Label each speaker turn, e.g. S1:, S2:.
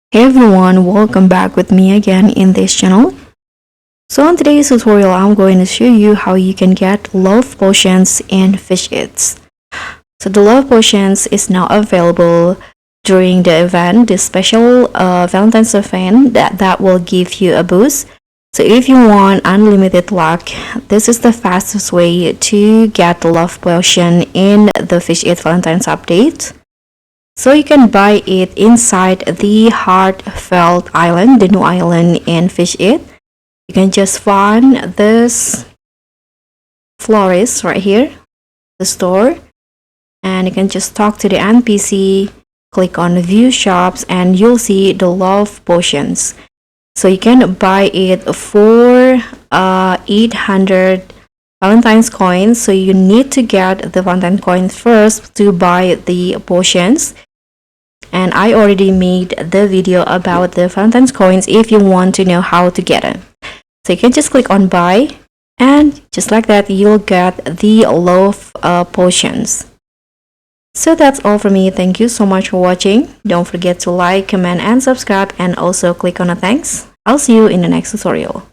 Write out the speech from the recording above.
S1: Hey everyone, welcome back with me again in this channel. So in today's tutorial, I'm going to show you how you can get love potions in Fish It. So the love potions is now available during the event, the special Valentine's event that will give you a boost. So if you want unlimited luck, this is the fastest way to get the love potion in the Fish It Valentine's update. So you can buy it inside the Heartfelt Island, the new island in Fish It. You can just find this florist right here, the store, and you can just talk to the NPC, click on view shops, and you'll see the love potions. So you can buy it for 800 Valentine's coins. So you need to get the Valentine coins first to buy the potions. And I already made the video about the Valentine's coins if you want to know how to get them. So you can just click on buy, and just like that you'll get the love potions. So that's all for me. Thank you so much for watching. Don't forget to like, comment, and subscribe, and also click on a thanks. I'll see you in the next tutorial.